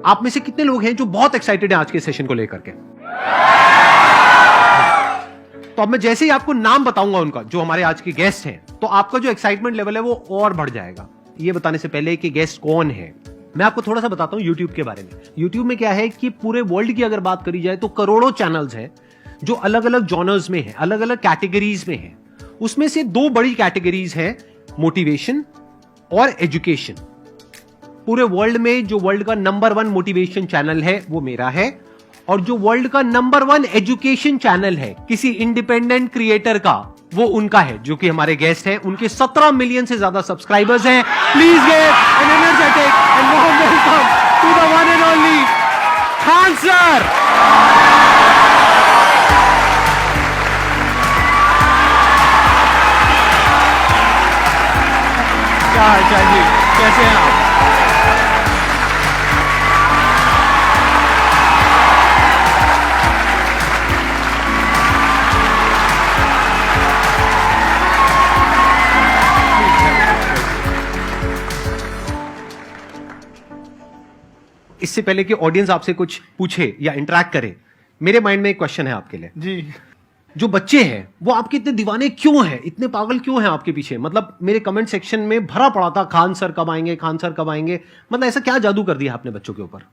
आप में से कितने लोग हैं जो बहुत एक्साइटेड हैं आज के सेशन को लेकर के? तो अब मैं जैसे ही आपको नाम बताऊंगा उनका, जो हमारे आज के गेस्ट हैं, तो आपका जो एक्साइटमेंट लेवल है वो और बढ़ जाएगा। ये बताने से पहले कि गेस्ट कौन है, मैं आपको थोड़ा सा बताता हूं यूट्यूब के बारे में। यूट्यूब में क्या है कि पूरे वर्ल्ड की अगर बात करी जाए तो करोड़ों चैनल्स हैं जो अलग अलग जॉनर्स में हैं, अलग अलग कैटेगरीज में हैं। उसमें से दो बड़ी कैटेगरीज हैं, मोटिवेशन और एजुकेशन। पूरे वर्ल्ड में जो वर्ल्ड का नंबर 1 मोटिवेशन चैनल है वो मेरा है, और जो वर्ल्ड का नंबर 1 एजुकेशन चैनल है किसी इंडिपेंडेंट क्रिएटर का, वो उनका है, जो कि हमारे गेस्ट हैं। उनके 17 मिलियन से ज्यादा सब्सक्राइबर्स हैं। Please give an energetic and warm welcome to the one and only Khan sir. क्या हाल चाल जी, कैसे हैं आप? इससे पहले कि ऑडियंस आपसे कुछ पूछे या इंटरेक्ट करे, मेरे माइंड में एक क्वेश्चन है आपके लिए जी। जो बच्चे हैं वो आपके इतने दीवाने क्यों हैं, इतने पागल क्यों हैं आपके पीछे? मतलब मेरे कमेंट सेक्शन में भरा पड़ा था, खान सर कब आएंगे, खान सर कब आएंगे। मतलब ऐसा क्या जादू कर दिया आपने बच्चों के ऊपर?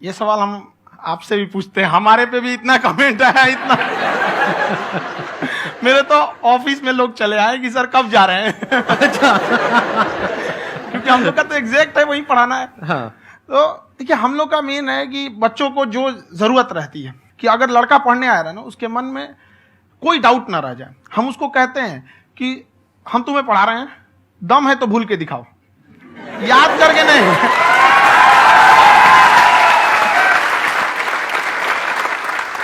ये सवाल हम आपसे भी पूछते हैं, हमारे पे भी इतना कमेंट आया, इतना मेरे तो ऑफिस में लोग चले आए कि सर कब जा रहे हैं। अच्छा। क्योंकि हम लोग का तो एग्जैक्ट है, वही पढ़ाना है। हाँ। तो देखिए, हम लोग का मेन है कि बच्चों को जो जरूरत रहती है कि अगर लड़का पढ़ने आ रहा है ना, उसके मन में कोई डाउट ना रह जाए। हम उसको कहते हैं कि हम तुम्हें पढ़ा रहे हैं, दम है तो भूल के दिखाओ, याद करके नहीं।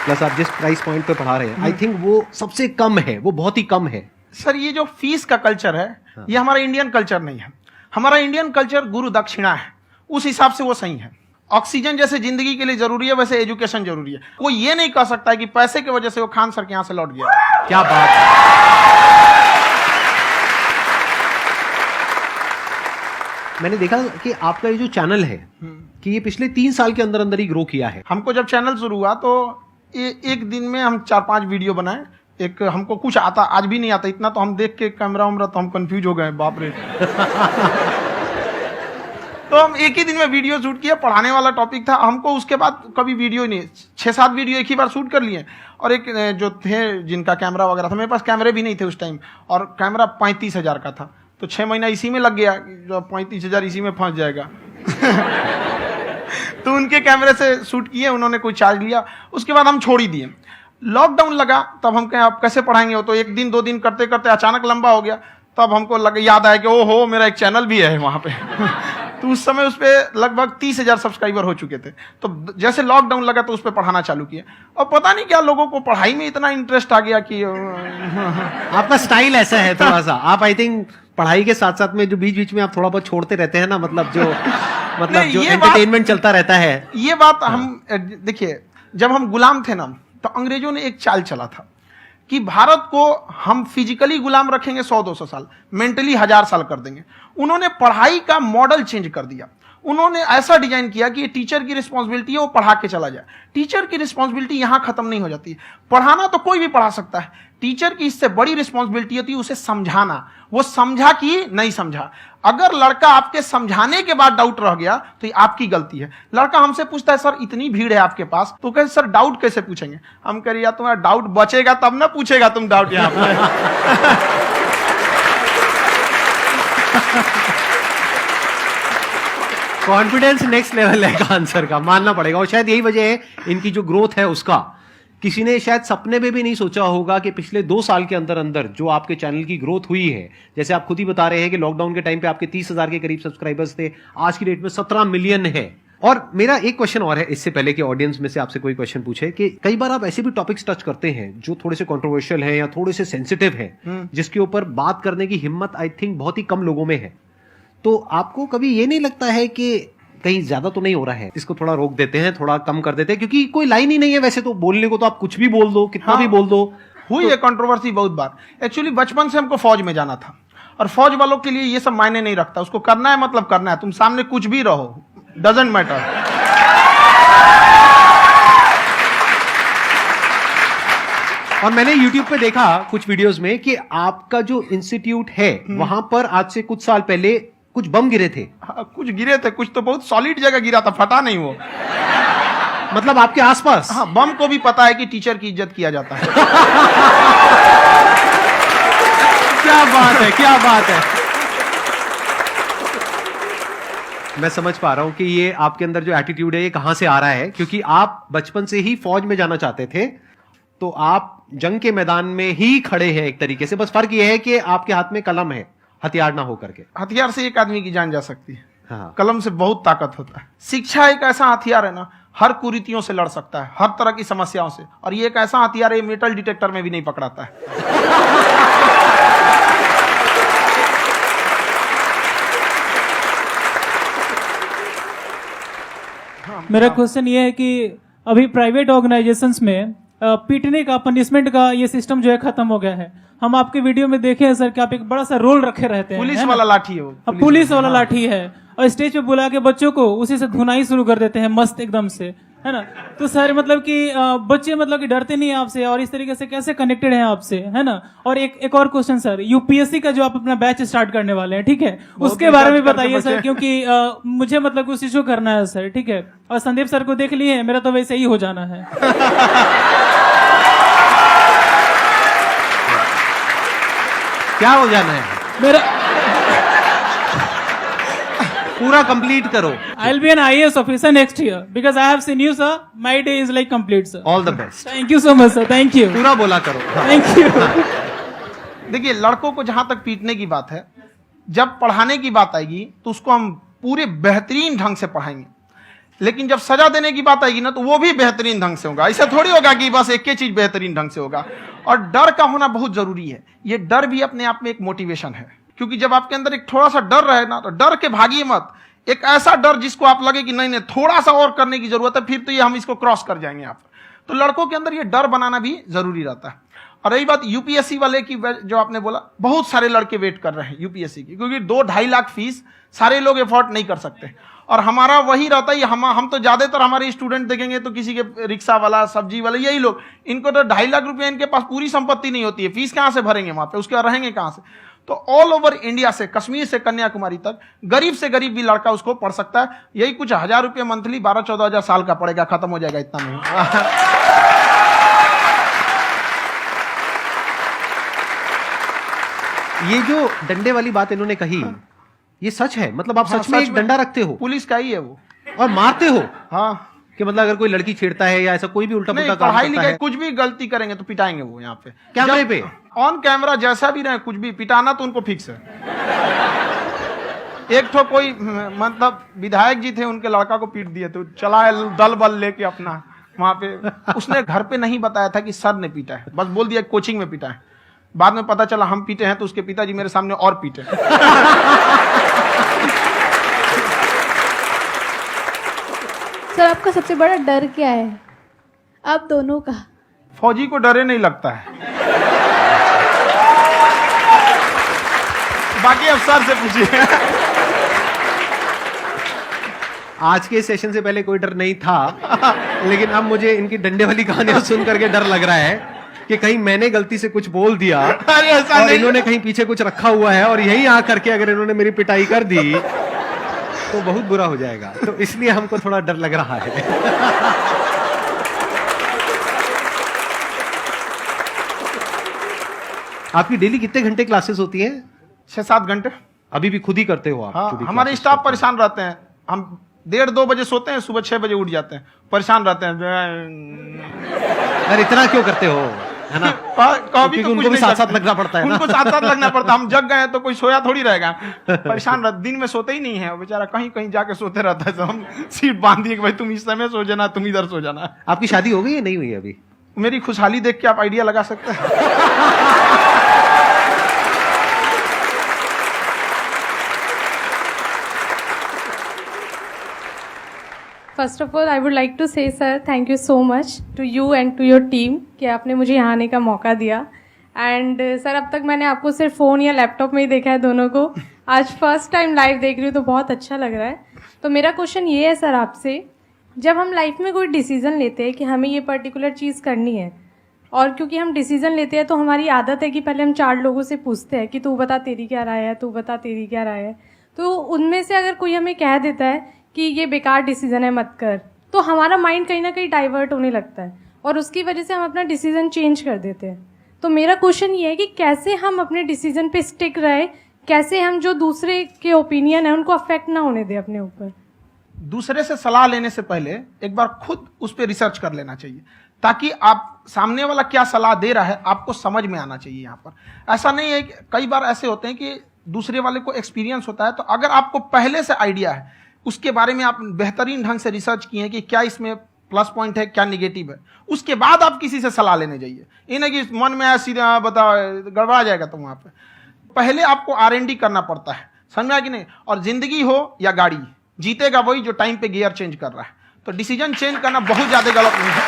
प्लस आप जिस प्राइस पॉइंट पे पढ़ा रहे हैं, आई थिंक वो सबसे कम है, वो बहुत ही कम है। सर, ये जो फीस का कल्चर है, ये हमारा इंडियन कल्चर नहीं है। हमारा इंडियन कल्चर गुरु दक्षिणा है, उस हिसाब से वो सही है। ऑक्सीजन जैसे जिंदगी के लिए जरूरी है, वैसे एजुकेशन जरूरी है। कोई ये नहीं कह सकता है कि पैसे की वजह से वो खान सर के यहां से लौट गया। क्या बात है। मैंने देखा कि आपका ये जो चैनल है कि ये पिछले 3 साल के अंदर अंदर ही ग्रो किया है। हमको जब चैनल शुरू हुआ तो एक दिन में हम 4-5 वीडियो बनाए। एक हमको कुछ आता, आज भी नहीं आता इतना, तो हम देख के कैमरा उमरा तो हम कंफ्यूज हो गए, बाप रे। तो हम एक ही दिन में वीडियो शूट किया, पढ़ाने वाला टॉपिक था हमको। उसके बाद कभी वीडियो ही नहीं, 6-7 वीडियो एक ही बार शूट कर लिए। और एक जो थे जिनका कैमरा वगैरह था, मेरे पास कैमरे भी नहीं थे उस टाइम, और कैमरा 35,000 का था, तो 6 महीना इसी में लग गया। जो 35,000 इसी में फंस जाएगा। तो उनके कैमरे से शूट किए, उन्होंने कोई चार्ज लिया, उसके बाद हम छोड़ ही दिए। लॉकडाउन लगा, तब हम कहें आप कैसे पढ़ाएंगे, वो तो 1 दिन 2 दिन करते करते अचानक लंबा हो गया। तब हमको याद आया कि ओहो, मेरा एक चैनल भी है वहां पे। तो उस समय उस पर लगभग 30,000 सब्सक्राइबर हो चुके थे। तो जैसे लॉकडाउन लगा तो उस पर पढ़ाना चालू किया, और पता नहीं क्या लोगों को पढ़ाई में इतना इंटरेस्ट आ गया कि आपका स्टाइल ऐसा है थोड़ा सा। आप आई थिंक पढ़ाई के साथ साथ में जो बीच बीच में आप थोड़ा बहुत छोड़ते रहते हैं ना, मतलब जो एंटरटेनमेंट चलता रहता है। ये बात हम देखिए, जब हम गुलाम थे ना, तो अंग्रेजों ने एक चाल चला था कि भारत को हम फिजिकली गुलाम रखेंगे 100-200 साल, मेंटली 1000 साल कर देंगे। उन्होंने पढ़ाई का मॉडल चेंज कर दिया। उन्होंने ऐसा डिजाइन किया कि ये टीचर की रिस्पॉन्सिबिलिटी है, वो पढ़ा के चला जाए। टीचर की रिस्पॉन्सिबिलिटी यहां खत्म नहीं हो जाती। पढ़ाना तो कोई भी पढ़ा सकता है, टीचर की इससे बड़ी रिस्पॉन्सिबिलिटी होती है उसे समझाना। वो समझा कि नहीं समझा। अगर लड़का आपके समझाने के बाद डाउट रह गया तो ये आपकी गलती है। लड़का हमसे पूछता है, सर इतनी भीड़ है आपके पास, तो कहते सर डाउट कैसे पूछेंगे? हम कह रहे यार, तुम्हारा डाउट बचेगा तब ना पूछेगा तुम डाउट यहां पर। कॉन्फिडेंस नेक्स्ट लेवल है खान सर का, मानना पड़ेगा। और शायद यही वजह है इनकी जो ग्रोथ है उसका। किसी ने शायद सपने में भी नहीं सोचा होगा कि पिछले 2 साल के अंदर अंदर जो आपके चैनल की ग्रोथ हुई है, जैसे आप खुद ही बता रहे हैं कि लॉकडाउन के टाइम पे आपके 30,000 के करीब सब्सक्राइबर्स थे, आज की डेट में 17 मिलियन है। और मेरा एक क्वेश्चन और है, इससे पहले कि ऑडियंस में से आपसे कोई क्वेश्चन पूछे, कि कई बार आप ऐसे भी टॉपिक्स टच करते हैं जो थोड़े से कंट्रोवर्शियल हैं या थोड़े से सेंसिटिव हैं, जिसके ऊपर बात करने की हिम्मत आई थिंक बहुत ही कम लोगों में है। तो आपको कभी ये नहीं लगता है कि कहीं ज्यादा तो नहीं हो रहा है, इसको थोड़ा रोक देते हैं, थोड़ा कम कर देते हैं? क्योंकि कोई लाइन ही नहीं है वैसे तो बोलने को, तो आप कुछ भी बोल दो, कितना भी बोल दो। हुई है कंट्रोवर्सी बहुत बार। एक्चुअली बचपन से हमको फौज में जाना था, और फौज वालों के लिए ये सब मायने नहीं रखता। उसको करना है मतलब करना है, तुम सामने कुछ भी रहो, डजंट मैटर। और मैंने YouTube पे देखा कुछ वीडियोस में कि आपका जो इंस्टीट्यूट है वहां पर आज से कुछ साल पहले कुछ बम गिरे थे। हाँ, कुछ गिरे थे, कुछ तो बहुत सॉलिड जगह गिरा था, फटा नहीं वो। मतलब आपके आसपास। हाँ, बम को भी पता है कि टीचर की इज्जत किया जाता है। क्या बात है, क्या बात है। मैं समझ पा रहा हूं कि ये आपके अंदर जो एटीट्यूड है ये कहां से आ रहा है, क्योंकि आप बचपन से ही फौज में जाना चाहते थे, तो आप जंग के मैदान में ही खड़े हैं एक तरीके से। बस फर्क ये है कि आपके हाथ में कलम है, हथियार ना हो करके। हथियार से एक आदमी की जान जा सकती है, हाँ। कलम से बहुत ताकत होता है। शिक्षा एक ऐसा हथियार है ना, हर कुरीतियों से लड़ सकता है, हर तरह की समस्याओं से। और ये एक ऐसा हथियार है, मेटल डिटेक्टर में भी नहीं पकड़ाता है। मेरा क्वेश्चन ये है कि अभी प्राइवेट ऑर्गेनाइजेशंस में पीटने का, पनिशमेंट का ये सिस्टम जो है खत्म हो गया है। हम आपके वीडियो में देखे हैं सर कि आप एक बड़ा सा रोल रखे रहते हैं, पुलिस है ना? वाला लाठी है वो, पुलिस वाला लाठी है, और स्टेज पे बुला के बच्चों को उसी से धुनाई शुरू कर देते हैं मस्त एकदम से, है ना? तो सर मतलब कि बच्चे मतलब कि डरते नहीं हैं आपसे, और इस तरीके से कैसे कनेक्टेड हैं आपसे, है ना? और एक और क्वेश्चन सर, यूपीएससी का जो आप अपना बैच स्टार्ट करने वाले हैं, ठीक है, उसके बारे में बताइए सर, क्योंकि मुझे मतलब कुछ इशू करना है सर, ठीक है? और संदीप सर को देख लिए, मेरा तो वैसे ही हो जाना है। क्या हो जाना है? मेरा पूरा कंप्लीट करो। I'll be an IAS officer next year because I have seen you, sir. My day is like complete, sir. All the best. Thank you so much, sir. Thank you. पूरा बोला करो। Thank you. देखिए, लड़कों को जहां तक पीटने की बात है, जब पढ़ाने की बात आएगी तो उसको हम पूरे बेहतरीन ढंग से पढ़ाएंगे। लेकिन जब सजा देने की बात आएगी ना, तो वो भी बेहतरीन ढंग से होगा। ऐसा थोड़ी होगा कि बस एक ही चीज बेहतरीन ढंग से होगा। और डर का होना बहुत जरूरी है। ये डर भी अपने आप में एक मोटिवेशन है, क्योंकि जब आपके अंदर एक थोड़ा सा डर रहे ना, तो डर के भागिए मत। एक ऐसा डर जिसको आप लगे कि नहीं नहीं थोड़ा सा और करने की जरूरत है, फिर तो ये हम इसको क्रॉस कर जाएंगे आप। तो लड़कों के अंदर ये डर बनाना भी जरूरी रहता है। और रही बात यूपीएससी वाले की, जो आपने बोला, बहुत सारे लड़के वेट कर रहे हैं यूपीएससी की, क्योंकि 2-2.5 लाख फीस सारे लोग एफोर्ड नहीं कर सकते। और हमारा वही रहता है, हम तो ज्यादातर हमारे स्टूडेंट देखेंगे तो किसी के रिक्शा वाला, सब्जी वाला, यही लोग, इनको तो 2.5 लाख रुपया, इनके पास पूरी संपत्ति नहीं होती है, फीस कहां से भरेंगे वहां पे, उसके बाद रहेंगे कहां से? तो ऑल ओवर इंडिया से, कश्मीर से कन्याकुमारी तक, गरीब से गरीब भी लड़का उसको पढ़ सकता है। यही कुछ 1000 रुपये मंथली, 12-14 हजार साल का पड़ेगा, खत्म हो जाएगा इतना में। ये जो डंडे वाली बात इन्होंने कही, ये सच है? मतलब आप हाँ, सच में एक डंडा रखते हो पुलिस का ही है वो, और मारते हो? हाँ। कि मतलब अगर कोई लड़की छेड़ता है या ऐसा कोई भी उल्टा पुल्टा काम पढ़ाई करता लिखाई है, कुछ भी गलती करेंगे तो पिटाएंगे वो यहाँ पे, कैमरे पे, ऑन कैमरा, जैसा भी रहे, कुछ भी पिटाना तो उनको फिक्स है। एक तो कोई मतलब विधायक जी थे, उनके लड़का को पीट दिए, तो चला है दल बल लेके अपना वहां पे। उसने घर पे नहीं बताया था कि सर ने पीटा है, बस बोल दिया कोचिंग में पीटा है। बाद में पता चला हम पीटे हैं, तो उसके पिताजी मेरे सामने और पीटे। सर आपका सबसे बड़ा डर क्या है, आप दोनों का? फौजी को डरे नहीं लगता है, बाकी अफसर से पूछिए। आज के सेशन से पहले कोई डर नहीं था, लेकिन अब मुझे इनकी डंडे वाली कहानियां सुन करके डर लग रहा है कि कहीं मैंने गलती से कुछ बोल दिया अरे ऐसा और नहीं, इन्होंने कहीं पीछे कुछ रखा हुआ है, और यही आ करके अगर इन्होंने मेरी पिटाई कर दी तो बहुत बुरा हो जाएगा। तो इसलिए हमको थोड़ा डर लग रहा है। आपकी डेली कितने घंटे क्लासेस होती हैं? 6-7 घंटे। अभी भी खुद ही करते हो आप? हाँ, खुद ही हमारे classes स्टाफ करते हो? परेशान रहते हैं। हम 1:30-2 बजे सोते हैं, सुबह 6 बजे उठ जाते हैं, परेशान रहते हैं। यार इतना क्यों करते हो, है ना? कभी क्योंकि उनको भी साथ साथ लगना पड़ता है ना। उनको साथ साथ लगना पड़ता है। हम जग गए तो कोई सोया थोड़ी रहेगा, परेशान रहते, दिन में सोते ही नहीं है बेचारा, कहीं कहीं जाके सोते रहता है। तो हम सीट बांध दिए कि भाई तुम इस समय सो जाना, तुम इधर सो जाना। आपकी शादी हो गई या नहीं हुई अभी? मेरी खुशहाली देख के आप आइडिया लगा सकते हैं। First of all I would like to say sir thank you so much to you and to your team कि आपने मुझे यहाँ आने का मौका दिया। एंड सर अब तक मैंने आपको सिर्फ फ़ोन या लैपटॉप में ही देखा है दोनों को, आज फर्स्ट टाइम लाइव देख रही हूँ तो बहुत अच्छा लग रहा है। तो मेरा क्वेश्चन ये है सर आपसे, जब हम लाइफ में कोई डिसीज़न लेते हैं कि हमें ये पर्टिकुलर चीज़ करनी है, और क्योंकि हम डिसीजन लेते हैं तो हमारी आदत है कि पहले हम 4 लोगों से पूछते हैं कि तू बता तेरी क्या राय है, तू बता तेरी क्या राय है। तो उनमें से अगर कोई हमें कह देता है कि ये बेकार डिसीजन है मत कर, तो हमारा माइंड कहीं ना कहीं डाइवर्ट होने लगता है और उसकी वजह से हम अपना डिसीजन चेंज कर देते हैं। तो मेरा क्वेश्चन ये है कि कैसे हम अपने डिसीजन पे स्टिक रहे, कैसे हम जो दूसरे के ओपिनियन है उनको अफेक्ट ना होने दें अपने ऊपर। दूसरे से सलाह लेने से पहले एक बार खुद उस पर रिसर्च कर लेना चाहिए, ताकि आप सामने वाला क्या सलाह दे रहा है आपको समझ में आना चाहिए। यहाँ पर ऐसा नहीं है कि कई बार ऐसे होते हैं कि दूसरे वाले को एक्सपीरियंस होता है, तो अगर आपको पहले से आइडिया है, उसके बारे में आप बेहतरीन ढंग से रिसर्च किए हैं कि क्या इसमें प्लस पॉइंट है क्या निगेटिव है, उसके बाद आप किसी से सलाह लेने जाइए। ये नहीं कि मन में आया सीधा बता गड़बड़ा जाएगा। तो वहाँ पे पहले आपको R&D करना पड़ता है, समझ में आया कि नहीं। और जिंदगी हो या गाड़ी, जीतेगा वही जो टाइम पे गियर चेंज कर रहा है। तो डिसीजन चेंज करना बहुत ज्यादा गलत नहीं है।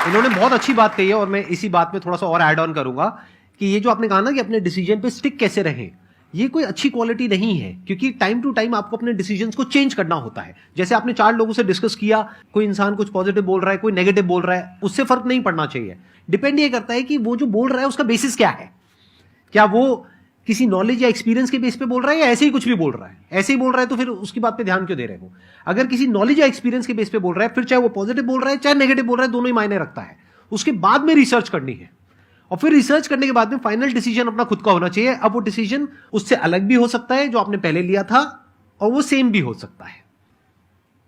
इन्होंने बहुत अच्छी बात कही है और मैं इसी बात में थोड़ा सा और ऐड ऑन करूंगा कि ये जो आपने कहा ना कि अपने डिसीजन पे स्टिक कैसे रहें, ये कोई अच्छी क्वालिटी नहीं है, क्योंकि टाइम टू टाइम आपको अपने डिसीजंस को चेंज करना होता है। जैसे आपने 4 लोगों से डिस्कस किया, कोई इंसान कुछ पॉजिटिव बोल रहा है, कोई नेगेटिव बोल रहा है, उससे फर्क नहीं पड़ना चाहिए। डिपेंड ये करता है कि वो जो बोल रहा है उसका बेसिस क्या है। क्या वो किसी नॉलेज या एक्सपीरियंस के बेस पे बोल रहा है या ऐसे ही कुछ भी बोल रहा है? ऐसे ही बोल रहा है तो फिर उसकी बात पे ध्यान क्यों दे रहे हो? अगर किसी नॉलेज या एक्सपीरियंस के बेस पे बोल रहा है, फिर चाहे वो पॉजिटिव बोल रहा है चाहे नेगेटिव बोल रहा है, दोनों ही मायने रखता है। उसके बाद में रिसर्च करनी है और फिर रिसर्च करने के बाद में फाइनल डिसीजन अपना खुद का होना चाहिए। अब वो डिसीजन उससे अलग भी हो सकता है जो आपने पहले लिया था, और वो सेम भी हो सकता है।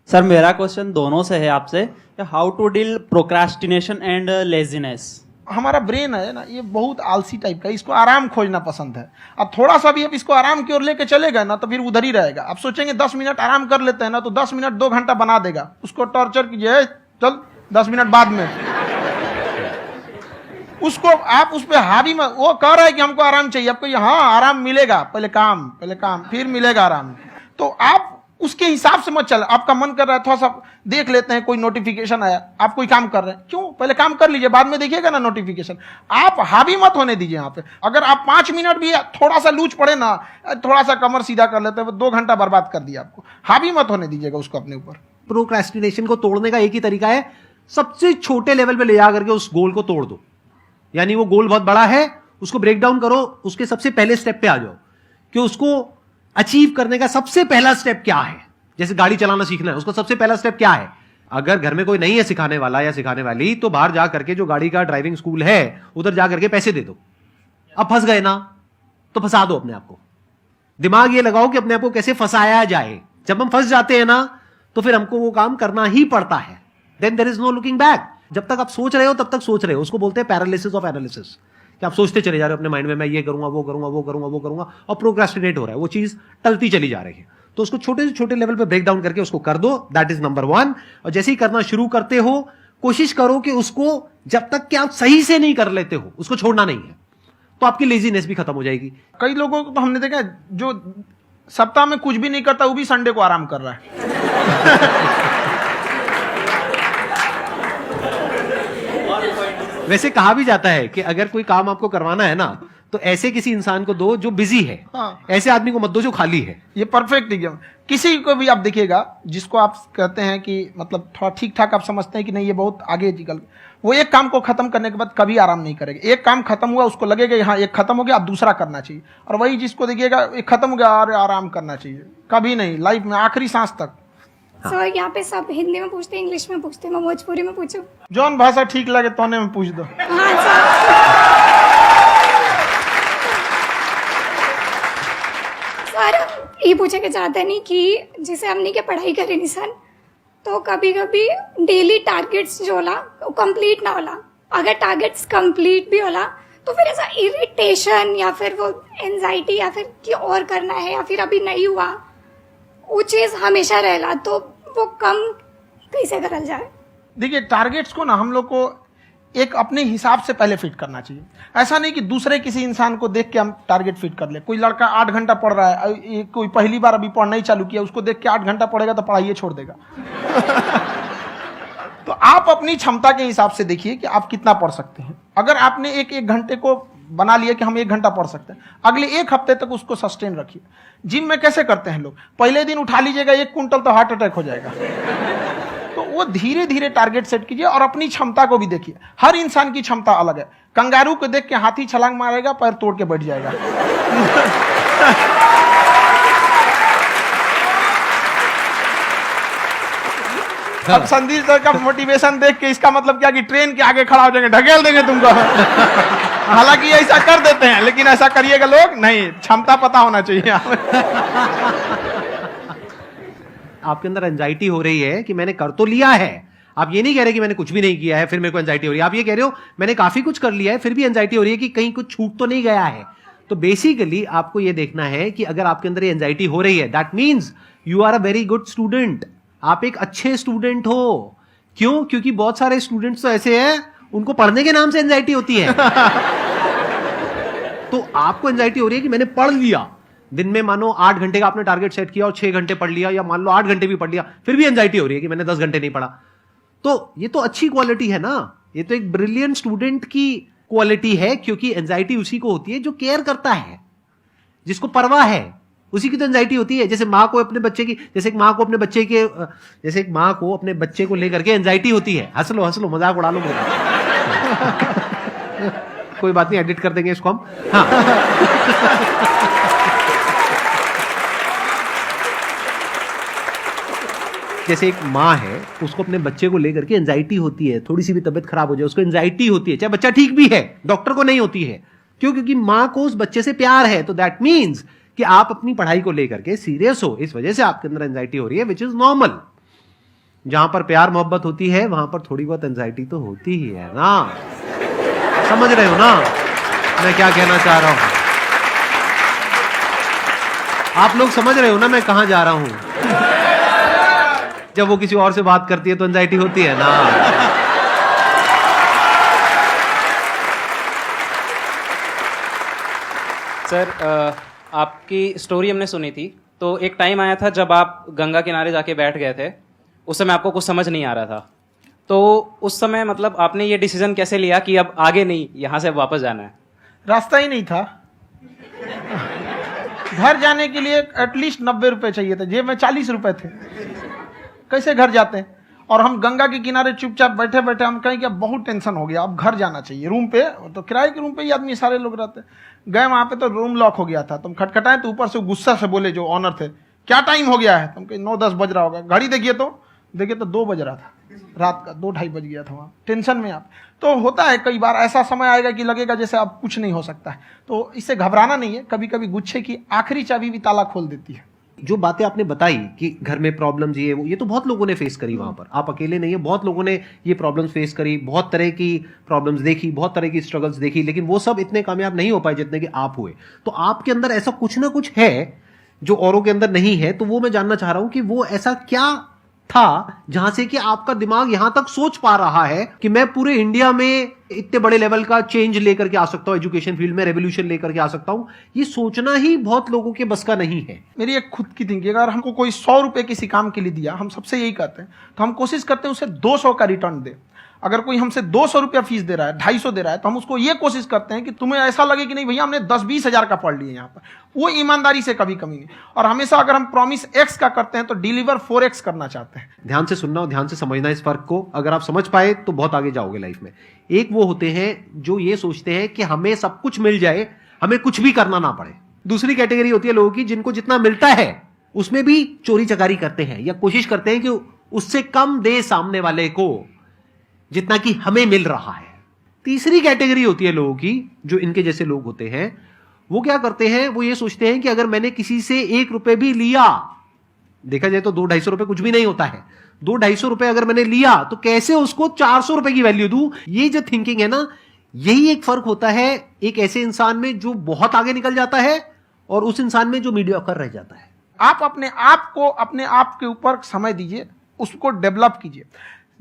सर मेरा क्वेश्चन दोनों से है आपसे, how to deal procrastination and laziness. हमारा ब्रेन है ना, ये बहुत आलसी टाइप का है, इसको आराम खोजना पसंद है। अब थोड़ा सा भी अब इसको आराम की ओर लेके चले गए ना तो फिर उधर ही रहेगा। आप सोचेंगे 10 मिनट आराम कर लेते हैं ना, तो 10 मिनट 2 घंटा बना देगा। उसको टॉर्चर कीजिए, चल 10 मिनट बाद में उसको आप उस पर हावी में, वो कह रहा है कि हमको आराम चाहिए, आपको हाँ आराम मिलेगा, पहले काम फिर मिलेगा आराम। तो आप उसके हिसाब से मत चल। आपका मन कर रहा है थोड़ा सा देख लेते हैं, कोई नोटिफिकेशन आया, आप कोई काम कर रहे हैं, क्यों पहले काम कर लीजिए, बाद में देखिएगा ना नोटिफिकेशन। आप हावी मत होने दीजिए यहाँ पे। अगर आप 5 मिनट भी थोड़ा सा लूज पड़े ना, थोड़ा सा कमर सीधा कर लेते हैं, 2 घंटा बर्बाद कर दिया आपको। हावी मत होने दीजिएगा उसको अपने ऊपर। प्रोक्रेस्टिनेशन को तोड़ने का एक ही तरीका है, सबसे छोटे लेवल पे ले जा करके उस गोल को तोड़ दो। यानी वो गोल बहुत बड़ा है, उसको ब्रेक डाउन करो, उसके सबसे पहले स्टेप पे आ जाओ कि उसको अचीव करने का सबसे पहला स्टेप क्या है। जैसे गाड़ी चलाना सीखना है, उसका सबसे पहला स्टेप क्या है। अगर घर में कोई नहीं है सिखाने वाला या सिखाने वाली, तो बाहर जा करके जो गाड़ी का ड्राइविंग स्कूल है उधर जा करके पैसे दे दो। अब फंस गए ना तो फंसा दो अपने आप को। दिमाग ये लगाओ कि अपने आप को कैसे फंसाया जाए। जब हम फंस जाते हैं ना तो फिर हमको वो काम करना ही पड़ता है। Then there is no looking back. जब तक आप सोच रहे हो तब तक सोच रहे हो, उसको बोलते हैं पैरालिसिस ऑफ एनालिसिस, कि आप सोचते चले जा रहे हो अपने माइंड में, मैं ये करूंगा वो करूंगा वो करूंगा वो करूंगा, और प्रोक्रेस्टिनेट हो रहा है, वो चीज टलती चली जा रही है। तो उसको छोटे से छोटे लेवल पे ब्रेक डाउन करके उसको कर दो, दैट इज नंबर 1। और जैसे ही करना शुरू करते हो, कोशिश करो कि उसको जब तक कि आप सही से नहीं कर लेते हो उसको छोड़ना नहीं है, तो आपकी लेजीनेस भी खत्म हो जाएगी। कई लोगों को तो हमने देखा जो सप्ताह में कुछ भी नहीं करता, वो भी संडे को आराम कर रहा है। वैसे कहा भी जाता है कि अगर कोई काम आपको करवाना है ना, तो ऐसे किसी इंसान को दो जो बिजी है। हाँ। ऐसे आदमी को मत दो जो खाली है। ये परफेक्ट एग्जाम। किसी को भी आप देखिएगा जिसको आप कहते हैं कि मतलब थोड़ा ठीक ठाक आप समझते हैं कि नहीं ये बहुत आगे निकल, वो एक काम को खत्म करने के बाद कभी आराम नहीं करेगा। एक काम खत्म हुआ उसको लगेगा हाँ एक खत्म हो गया, अब दूसरा करना चाहिए। और वही जिसको देखिएगा एक खत्म हो गया और आराम करना चाहिए, कभी नहीं, लाइफ में आखिरी सांस तक। सर यहाँ पे सब हिंदी में पूछते हैं, इंग्लिश में पूछते हैं, मैं भोजपुरी में पूछूं? जौन भाषा ठीक लगे तोने में पूछ दो। हाँ सर। सर ये पूछे के चाहते नहीं कि जैसे हमने के पढ़ाई करे नहीं सर, तो कभी कभी डेली टारगेट्स जो होला वो कंप्लीट ना होला। अगर टारगेट्स कंप्लीट भी होला तो फिर ऐसा इरिटेशन या फिर वो एंजाइटी या फिर कि और करना है या फिर अभी नहीं हुआ, वो चीज हमेशा रहेला। तो वो कम कैसे करल जाए? देखिए टारगेट्स को ना हम लोग को एक अपने हिसाब से पहले फिट करना चाहिए। ऐसा नहीं कि दूसरे किसी इंसान को देख के हम टारगेट फिट कर ले। कोई लड़का 8 घंटा पढ़ रहा है, कोई पहली बार अभी पढ़ना ही चालू किया, उसको देख के 8 घंटा पढ़ेगा तो पढ़ाई छोड़ देगा। तो आप अपनी क्षमता के हिसाब से देखिए कि आप कितना पढ़ सकते हैं। अगर आपने एक घंटे को बना लिया कि हम 1 घंटा पढ़ सकते हैं, अगले 1 हफ्ते तक उसको सस्टेन रखिए। जिम में कैसे करते हैं लोग, पहले दिन उठा लीजिएगा 1 कुंटल तो हार्ट अटैक हो जाएगा। तो वो धीरे धीरे टारगेट सेट कीजिए और अपनी क्षमता को भी देखिए। हर इंसान की क्षमता अलग है। कंगारू को देख के हाथी छलांग मारेगा, पैर तोड़ के बैठ जाएगा। अब संदीप सर का मोटिवेशन देख के इसका मतलब क्या कि ट्रेन के आगे खड़ा हो जाएंगे, ढकेल देंगे तुमको। हालांकि ऐसा कर देते हैं, लेकिन ऐसा करिएगा लोग नहीं, क्षमता पता होना चाहिए। आपके अंदर एंजाइटी हो रही है कि मैंने कर तो लिया है। आप ये नहीं कह रहे कि मैंने कुछ भी नहीं किया है फिर मेरे को एंजाइटी हो रही है। आप ये कह रहे हो मैंने काफी कुछ कर लिया है फिर भी एंजाइटी हो रही है कि कहीं कुछ छूट तो नहीं गया है। तो बेसिकली आपको ये देखना है कि अगर आपके अंदर ये एंजाइटी हो रही है, that means you are a very good student. आप एक अच्छे स्टूडेंट हो। क्यों? क्योंकि बहुत सारे स्टूडेंट्स तो ऐसे हैं उनको पढ़ने के नाम से एंजाइटी होती है। तो आपको एंजाइटी हो रही है कि मैंने पढ़ लिया। दिन में मानो 8 घंटे का आपने टारगेट सेट किया और 6 घंटे पढ़ लिया, या मान लो 8 घंटे भी पढ़ लिया, फिर भी एंजाइटी हो रही है कि मैंने 10 घंटे नहीं पढ़ा। तो ये तो अच्छी क्वालिटी है ना, ये तो एक ब्रिलियंट स्टूडेंट की क्वालिटी है। क्योंकि एंजाइटी उसी को होती है जो केयर करता है, जिसको परवाह है, उसी की तो एंजाइटी होती है। जैसे माँ को अपने बच्चे की, जैसे एक माँ को अपने बच्चे के, जैसे एक माँ को अपने बच्चे को लेकर के एंजाइटी होती है। हंस लो मजाक उड़ा लो कोई बात नहीं, एडिट कर देंगे इसको हम। हाँ जैसे एक माँ है, उसको अपने बच्चे को लेकर के एंजाइटी होती है, थोड़ी सी भी तबीयत खराब हो जाए उसको एंजाइटी होती है, चाहे बच्चा ठीक भी है, डॉक्टर को नहीं होती है। क्यों? क्योंकि माँ को उस बच्चे से प्यार है। तो दैट मीन्स कि आप अपनी पढ़ाई को लेकर के सीरियस हो, इस वजह से आपके अंदर एंजाइटी हो रही है, विच इज नॉर्मल। जहां पर प्यार मोहब्बत होती है वहां पर थोड़ी बहुत एंजाइटी तो होती ही है ना। समझ रहे हो ना मैं क्या कहना चाह रहा हूं? आप लोग समझ रहे हो ना मैं कहां जा रहा हूं? जब वो किसी और से बात करती है तो एंजाइटी होती है ना। सर, आपकी स्टोरी हमने सुनी थी, तो एक टाइम आया था जब आप गंगा किनारे जाके बैठ गए थे। उस समय आपको कुछ समझ नहीं आ रहा था, तो उस समय मतलब आपने ये डिसीजन कैसे लिया कि अब आगे नहीं, यहां से वापस जाना है? रास्ता ही नहीं था। घर जाने के लिए एटलीस्ट 90 रुपए चाहिए थे, जेब में 40 रुपए थे। कैसे घर जाते हैं? और हम गंगा के किनारे चुपचाप बैठे बैठे हम कहें कि अब बहुत टेंशन हो गया, अब घर जाना चाहिए। रूम पे, तो किराए के रूम पे ही आदमी सारे लोग रहते। गए वहां पे तो रूम लॉक हो गया था। तुम खटखटाए तो ऊपर से गुस्सा से बोले जो ऑनर थे, क्या टाइम हो गया है? तुम कहे 9-10 बज रहा होगा। घड़ी देखिए तो 2 बज रहा था रात का, 2-2:30 बज गया था वहाँ। टेंशन में आप तो होता है, कई बार ऐसा समय आएगा कि लगेगा जैसे अब कुछ नहीं हो सकता है। तो इससे घबराना नहीं है। कभी कभी गुच्छे की आखिरी चाबी भी ताला खोल देती है। जो बातें आपने बताई कि घर में प्रॉब्लम्स ये वो, ये तो बहुत लोगों ने फेस करी वहां पर। आप अकेले नहीं है, बहुत लोगों ने ये प्रॉब्लम्स फेस करी, बहुत तरह की प्रॉब्लम्स देखी, बहुत तरह की स्ट्रगल्स देखी, लेकिन वो सब इतने कामयाब नहीं हो पाए जितने कि आप हुए। तो आपके अंदर ऐसा कुछ ना कुछ है जो औरों के अंदर नहीं है। तो वो मैं जानना चाह रहा हूं कि वो ऐसा क्या था जहां से कि आपका दिमाग यहां तक सोच पा रहा है कि मैं पूरे इंडिया में इतने बड़े लेवल का चेंज लेकर के आ सकता हूं, एजुकेशन फील्ड में रेवोल्यूशन लेकर के आ सकता हूं। ये सोचना ही बहुत लोगों के बस का नहीं है। मेरी एक खुद की थिंकिंग, अगर हमको कोई 100 रुपए किसी काम के लिए दिया, हम सबसे यही कहते हैं, तो हम कोशिश करते हैं उसे 200 का रिटर्न दे। अगर कोई हमसे 200 रुपया फीस दे रहा है, 250 दे रहा है, तो हम उसको ये कोशिश करते हैं कि तुम्हें ऐसा लगे कि नहीं भैया हमने 10-20 हजार का पढ़ लिया यहाँ पर। वो ईमानदारी से कभी कमी नहीं। और हमेशा अगर हम प्रॉमिस एक्स का करते हैं तो डिलीवर 4x करना चाहते हैं। ध्यान से सुनना और ध्यान से समझना इस फर्क को। अगर आप समझ पाए तो बहुत आगे जाओगे लाइफ में। एक वो होते हैं जो ये सोचते हैं कि हमें सब कुछ मिल जाए, हमें कुछ भी करना ना पड़े। दूसरी कैटेगरी होती है लोगों की जिनको जितना मिलता है उसमें भी चोरी चकारी करते हैं या कोशिश करते हैं कि उससे कम दे सामने वाले को जितना कि हमें मिल रहा है। तीसरी कैटेगरी होती है लोगों की, जो इनके जैसे लोग होते हैं। वो क्या करते हैं? वो ये सोचते हैं कि अगर मैंने किसी से 1 रुपए भी लिया, देखा जाए तो 200-250 रुपए कुछ भी नहीं होता है, 200-250 रुपए अगर मैंने लिया तो कैसे उसको 400 रुपए की वैल्यू दूं। ये जो थिंकिंग है ना, यही एक फर्क होता है एक ऐसे इंसान में जो बहुत आगे निकल जाता है और उस इंसान में जो मीडियोकर रह जाता है। आप अपने आप को अपने आप के ऊपर समय दीजिए, उसको डेवलप कीजिए।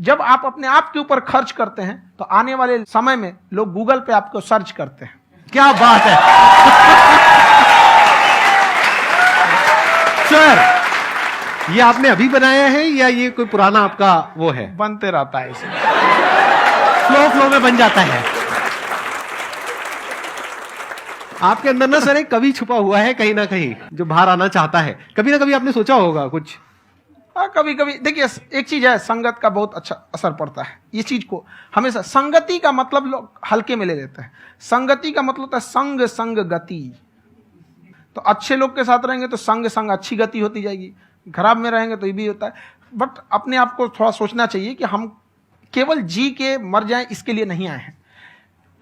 जब आप अपने आप के ऊपर खर्च करते हैं तो आने वाले समय में लोग गूगल पे आपको सर्च करते हैं। क्या बात है सर, ये आपने अभी बनाया है या ये कोई पुराना आपका वो है? बनते रहता है इसे, फ्लो में बन जाता है। आपके अंदर ना सर एक कवि छुपा हुआ है कहीं ना कहीं जो बाहर आना चाहता है। कभी ना कभी आपने सोचा होगा कुछ? कभी कभी देखिए, एक चीज है, संगत का बहुत अच्छा असर पड़ता है। ये चीज को हमेशा, संगति का मतलब लोग हल्के में ले लेते हैं। संगति का मतलब होता है संग संग गति। तो अच्छे लोग के साथ रहेंगे तो संग संग अच्छी गति होती जाएगी, खराब में रहेंगे तो ये भी होता है। बट अपने आप को थोड़ा सोचना चाहिए कि हम केवल जी के मर जाएं इसके लिए नहीं आए हैं।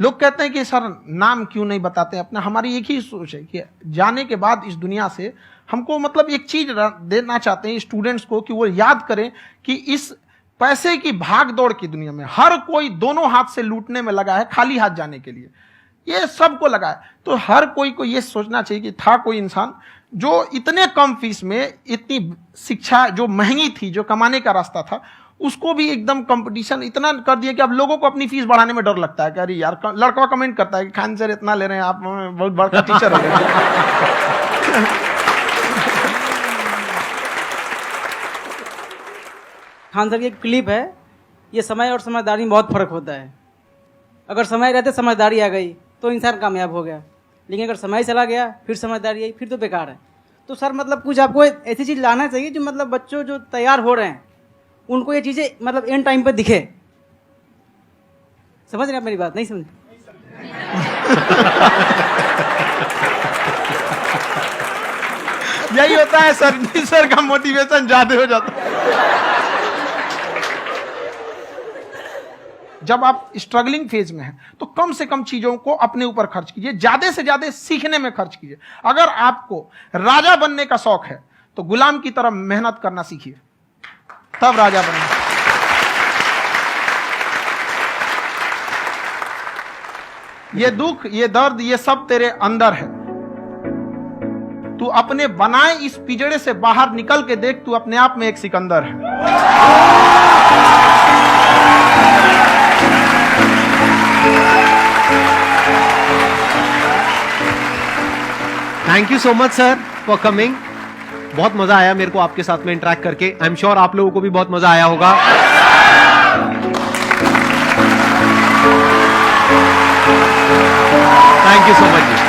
लोग कहते हैं कि सर नाम क्यों नहीं बताते अपना। हमारी एक ही सोच है कि जाने के बाद इस दुनिया से हमको मतलब एक चीज देना चाहते हैं स्टूडेंट्स को, कि वो याद करें कि इस पैसे की भाग दौड़ की दुनिया में हर कोई दोनों हाथ से लूटने में लगा है, खाली हाथ जाने के लिए ये सबको लगा है। तो हर कोई को ये सोचना चाहिए कि था कोई इंसान जो इतने कम फीस में इतनी शिक्षा जो महंगी थी, जो कमाने का रास्ता था, उसको भी एकदम कंपटीशन इतना कर दिया कि अब लोगों को अपनी फीस बढ़ाने में डर लगता है कि अरे यार, लड़का कमेंट करता है कि खान सर इतना ले रहे हैं, आप बहुत बड़ा टीचर हो गए। खान साहब की एक क्लिप है, ये समय और समझदारी में बहुत फर्क होता है। अगर समय रहते समझदारी आ गई तो इंसान कामयाब हो गया, लेकिन अगर समय चला गया फिर समझदारी आई फिर तो बेकार है। तो सर मतलब कुछ आपको ऐसी चीज़ लाना चाहिए जो मतलब बच्चों जो तैयार हो रहे हैं उनको ये चीज़ें मतलब एंड टाइम पे दिखे। समझ रहे हैं आप मेरी बात? नहीं समझ? यही होता है सर का मोटिवेशन ज्यादा हो जाता है। जब आप स्ट्रगलिंग फेज में हैं तो कम से कम चीजों को अपने ऊपर खर्च कीजिए, ज्यादा से ज्यादा सीखने में खर्च कीजिए। अगर आपको राजा बनने का शौक है तो गुलाम की तरह मेहनत करना सीखिए, तब राजा बनेंगे। ये दुख, ये दर्द, ये सब तेरे अंदर है। तू अपने बनाए इस पिजड़े से बाहर निकल के देख, तू अपने आप में एक सिकंदर है। Thank you so much sir for coming. बहुत मजा आया मेरे को आपके साथ में इंटरेक्ट करके। आई एम श्योर आप लोगों को भी बहुत मजा आया होगा। Thank you so much.